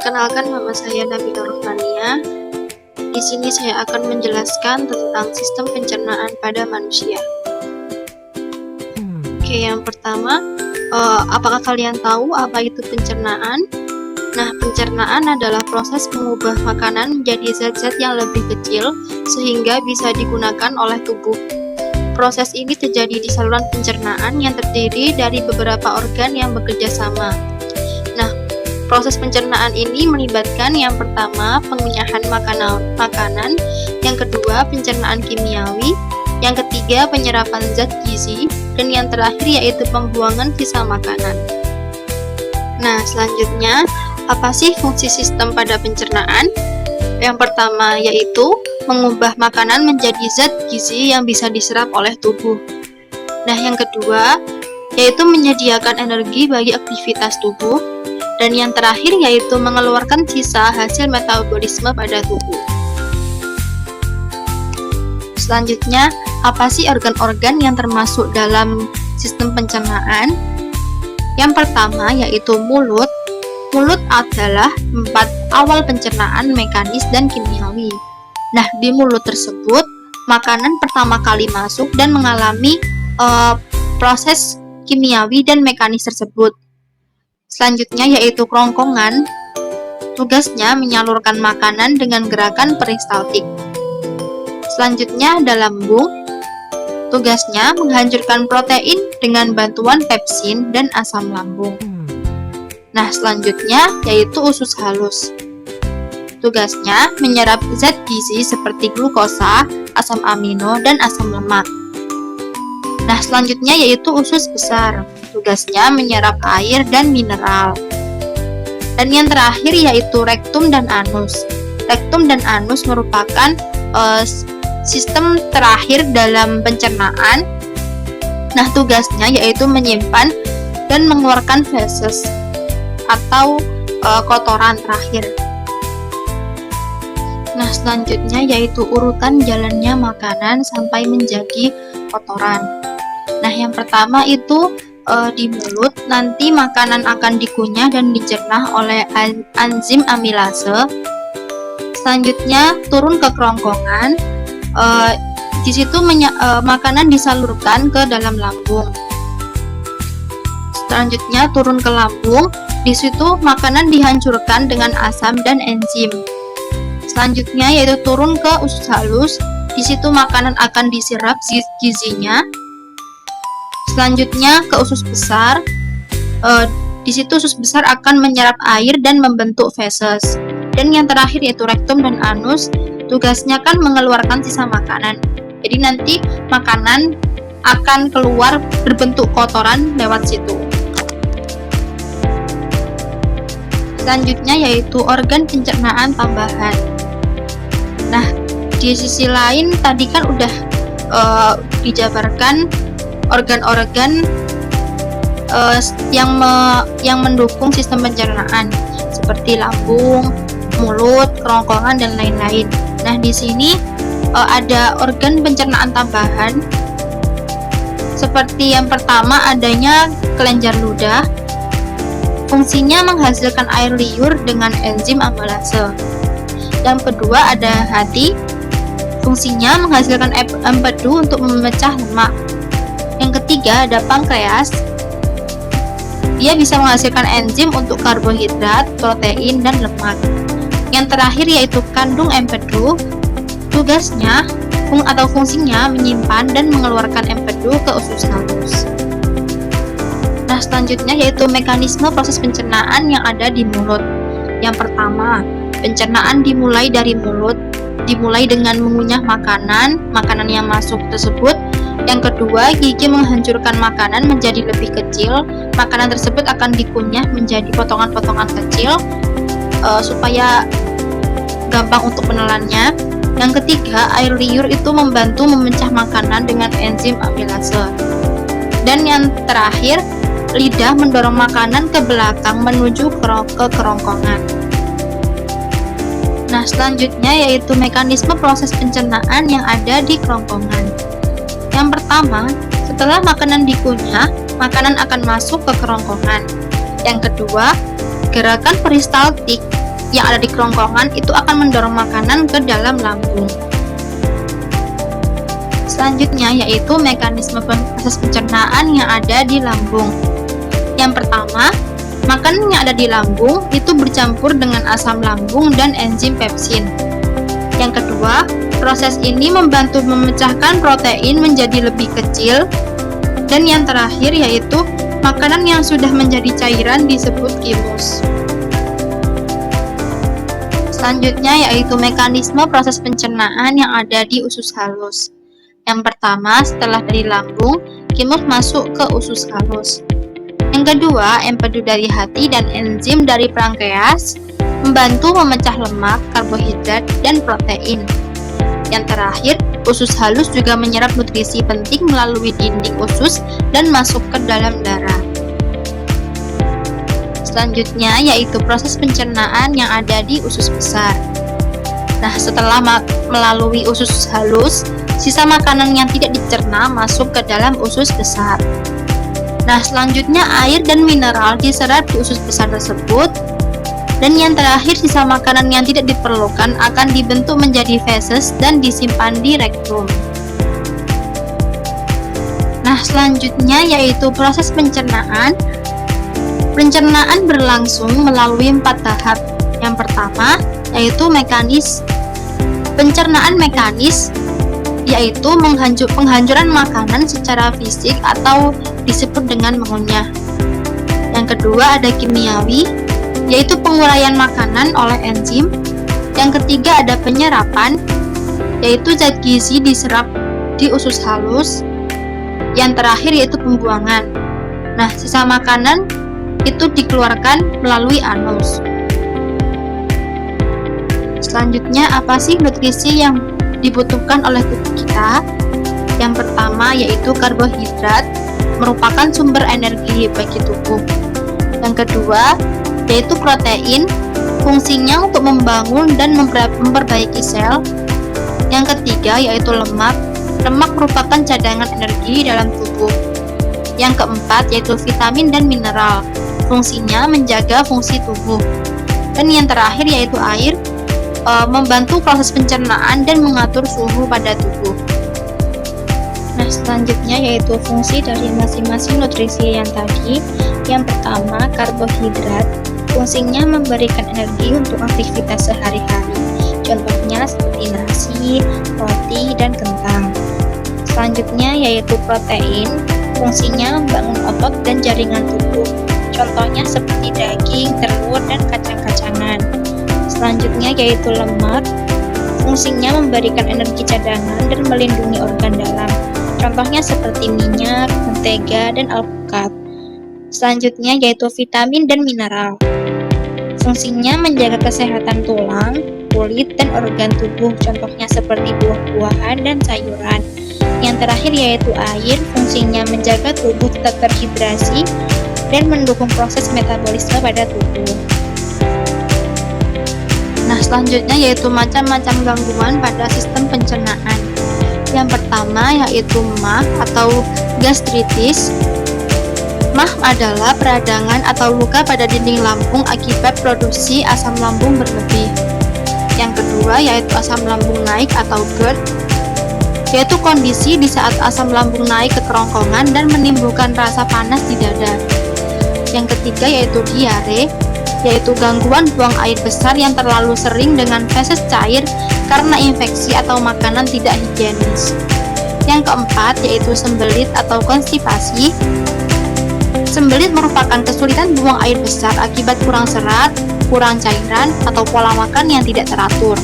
Perkenalkan, nama saya Nabila Rohmania. Di sini saya akan menjelaskan tentang sistem pencernaan pada manusia. Oke, yang pertama, apakah kalian tahu apa itu pencernaan? Nah, pencernaan adalah proses mengubah makanan menjadi zat-zat yang lebih kecil sehingga bisa digunakan oleh tubuh. Proses ini terjadi di saluran pencernaan yang terdiri dari beberapa organ yang bekerja sama. Nah, proses pencernaan ini melibatkan yang pertama pengunyahan makanan, yang kedua pencernaan kimiawi, yang ketiga penyerapan zat gizi, dan yang terakhir yaitu pembuangan sisa makanan. Nah, selanjutnya, apa sih fungsi sistem pada pencernaan? Yang pertama yaitu mengubah makanan menjadi zat gizi yang bisa diserap oleh tubuh. Nah, yang kedua yaitu menyediakan energi bagi aktivitas tubuh. Dan yang terakhir yaitu mengeluarkan sisa hasil metabolisme pada tubuh. Selanjutnya, apa sih organ-organ yang termasuk dalam sistem pencernaan? Yang pertama yaitu mulut. Mulut adalah tempat awal pencernaan mekanis dan kimiawi. Nah, di mulut tersebut, makanan pertama kali masuk dan mengalami proses kimiawi dan mekanis tersebut. Selanjutnya yaitu kerongkongan. Tugasnya menyalurkan makanan dengan gerakan peristaltik. Selanjutnya ada lambung. Tugasnya menghancurkan protein dengan bantuan pepsin dan asam lambung. Nah, selanjutnya yaitu usus halus. Tugasnya menyerap zat gizi seperti glukosa, asam amino, dan asam lemak. Nah, selanjutnya yaitu usus besar. Tugasnya menyerap air dan mineral. Dan yang terakhir yaitu rektum dan anus. Rektum dan anus merupakan sistem terakhir dalam pencernaan. Nah, tugasnya yaitu menyimpan dan mengeluarkan feses atau kotoran terakhir. Nah, selanjutnya yaitu urutan jalannya makanan sampai menjadi kotoran. Nah, yang pertama itu di mulut, nanti makanan akan dikunyah dan dicerna oleh enzim amilase. Selanjutnya turun ke kerongkongan. Di situ makanan disalurkan ke dalam lambung. Selanjutnya turun ke lambung. Di situ makanan dihancurkan dengan asam dan enzim. Selanjutnya yaitu turun ke usus halus. Di situ makanan akan diserap gizinya. Selanjutnya ke usus besar. Di situ usus besar akan menyerap air dan membentuk feses. Dan yang terakhir yaitu rektum dan anus. Tugasnya kan mengeluarkan sisa makanan. Jadi nanti makanan akan keluar berbentuk kotoran lewat situ. Selanjutnya yaitu organ pencernaan tambahan. Nah, di sisi lain tadi kan udah dijabarkan organ-organ yang mendukung sistem pencernaan seperti lambung, mulut, kerongkongan, dan lain-lain. Nah, di sini ada organ pencernaan tambahan. Seperti yang pertama adanya kelenjar ludah. Fungsinya menghasilkan air liur dengan enzim amilase. Yang kedua ada hati. Fungsinya menghasilkan empedu untuk memecah lemak. Yang ketiga ada pankreas. Dia bisa menghasilkan enzim untuk karbohidrat, protein, dan lemak. Yang terakhir yaitu kandung empedu. Tugasnya atau fungsinya menyimpan dan mengeluarkan empedu ke usus halus. Nah, selanjutnya yaitu mekanisme proses pencernaan yang ada di mulut. Yang pertama, pencernaan dimulai dari mulut, dimulai dengan mengunyah makanan yang masuk tersebut. Yang kedua, gigi menghancurkan makanan menjadi lebih kecil. Makanan tersebut akan dikunyah menjadi potongan-potongan kecil supaya gampang untuk menelannya. Yang ketiga, air liur itu membantu memecah makanan dengan enzim amilase. Dan yang terakhir, lidah mendorong makanan ke belakang menuju ke kerongkongan. Nah, selanjutnya yaitu mekanisme proses pencernaan yang ada di kerongkongan. Yang pertama, setelah makanan dikunyah, makanan akan masuk ke kerongkongan. Yang kedua, gerakan peristaltik yang ada di kerongkongan itu akan mendorong makanan ke dalam lambung. Selanjutnya yaitu mekanisme proses pencernaan yang ada di lambung. Yang pertama, makanan yang ada di lambung itu bercampur dengan asam lambung dan enzim pepsin. Yang kedua, proses ini membantu memecahkan protein menjadi lebih kecil. Dan yang terakhir yaitu makanan yang sudah menjadi cairan disebut chymus. Selanjutnya yaitu mekanisme proses pencernaan yang ada di usus halus. Yang pertama, setelah dari lambung, chymus masuk ke usus halus. Yang kedua, empedu dari hati dan enzim dari pankreas membantu memecah lemak, karbohidrat, dan protein. Yang terakhir, usus halus juga menyerap nutrisi penting melalui dinding usus dan masuk ke dalam darah. Selanjutnya yaitu proses pencernaan yang ada di usus besar. Nah, setelah melalui usus halus, sisa makanan yang tidak dicerna masuk ke dalam usus besar. Nah, selanjutnya air dan mineral diserap di usus besar tersebut. Dan yang terakhir, sisa makanan yang tidak diperlukan akan dibentuk menjadi feses dan disimpan di rektum. Nah, selanjutnya yaitu proses pencernaan. Pencernaan berlangsung melalui 4 tahap. Yang pertama yaitu pencernaan mekanis, yaitu penghancuran makanan secara fisik atau disebut dengan mengunyah. Yang kedua ada kimiawi, yaitu penguraian makanan oleh enzim. Yang ketiga ada penyerapan, yaitu zat gizi diserap di usus halus. Yang terakhir yaitu pembuangan. Nah, sisa makanan itu dikeluarkan melalui anus. Selanjutnya, apa sih nutrisi yang dibutuhkan oleh tubuh kita? Yang pertama yaitu karbohidrat, merupakan sumber energi bagi tubuh. Yang kedua yaitu protein, fungsinya untuk membangun dan memperbaiki sel. Yang ketiga yaitu lemak, lemak merupakan cadangan energi dalam tubuh. Yang keempat yaitu vitamin dan mineral, fungsinya menjaga fungsi tubuh. Dan yang terakhir yaitu air, membantu proses pencernaan dan mengatur suhu pada tubuh. Nah, selanjutnya yaitu fungsi dari masing-masing nutrisi yang tadi. Yang pertama, karbohidrat, fungsinya memberikan energi untuk aktivitas sehari-hari. Contohnya seperti nasi, roti, dan kentang. Selanjutnya yaitu protein, fungsinya membangun otot dan jaringan tubuh. Contohnya seperti daging, telur, dan kacang-kacangan. Selanjutnya yaitu lemak, fungsinya memberikan energi cadangan dan melindungi organ dalam. Contohnya seperti minyak, mentega, dan alpukat. Selanjutnya yaitu vitamin dan mineral, fungsinya menjaga kesehatan tulang, kulit, dan organ tubuh. Contohnya seperti buah-buahan dan sayuran. Yang terakhir yaitu air, fungsinya menjaga tubuh tetap terhidrasi dan mendukung proses metabolisme pada tubuh. Nah, selanjutnya yaitu macam-macam gangguan pada sistem pencernaan. Yang pertama yaitu MAH atau gastritis. MAH adalah peradangan atau luka pada dinding lambung akibat produksi asam lambung berlebih. Yang kedua yaitu asam lambung naik atau GERD, yaitu kondisi di saat asam lambung naik ke kerongkongan dan menimbulkan rasa panas di dada. Yang ketiga yaitu diare, yaitu gangguan buang air besar yang terlalu sering dengan feses cair karena infeksi atau makanan tidak higienis. Yang keempat yaitu sembelit atau konstipasi. Sembelit merupakan kesulitan buang air besar akibat kurang serat, kurang cairan, atau pola makan yang tidak teratur.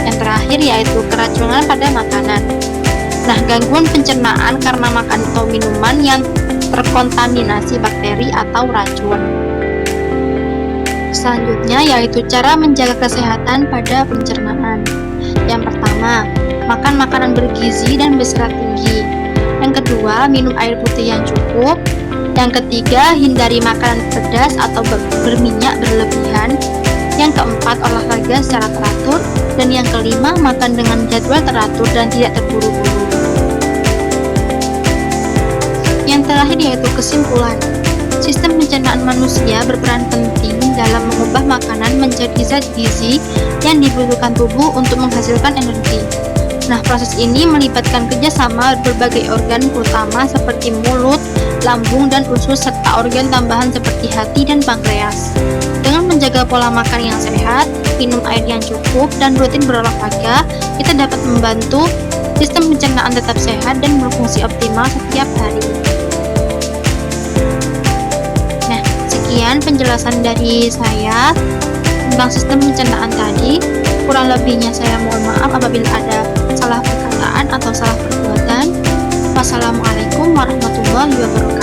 Yang terakhir yaitu keracunan pada makanan. Nah, gangguan pencernaan karena makan atau minuman yang terkontaminasi bakteri atau racun. Selanjutnya yaitu cara menjaga kesehatan pada pencernaan. Yang pertama, makan makanan bergizi dan berserat tinggi. Yang kedua, minum air putih yang cukup. Yang ketiga, hindari makanan pedas atau berminyak berlebihan. Yang keempat, olahraga secara teratur. Dan yang kelima, makan dengan jadwal teratur dan tidak terburu-buru. Yang terakhir yaitu kesimpulan. Sistem pencernaan manusia berperan penting dalam mengubah makanan menjadi zat gizi yang dibutuhkan tubuh untuk menghasilkan energi. Nah, proses ini melibatkan kerjasama berbagai organ utama seperti mulut, lambung, dan usus, serta organ tambahan seperti hati dan pankreas. Dengan menjaga pola makan yang sehat, minum air yang cukup, dan rutin berolahraga, kita dapat membantu sistem pencernaan tetap sehat dan berfungsi optimal setiap hari. Nah, sekian penjelasan dari saya tentang sistem pencernaan tadi. Kurang lebihnya saya mohon maaf apabila ada salah perkataan atau salah perbuatan. Wassalamualaikum warahmatullahi wabarakatuh.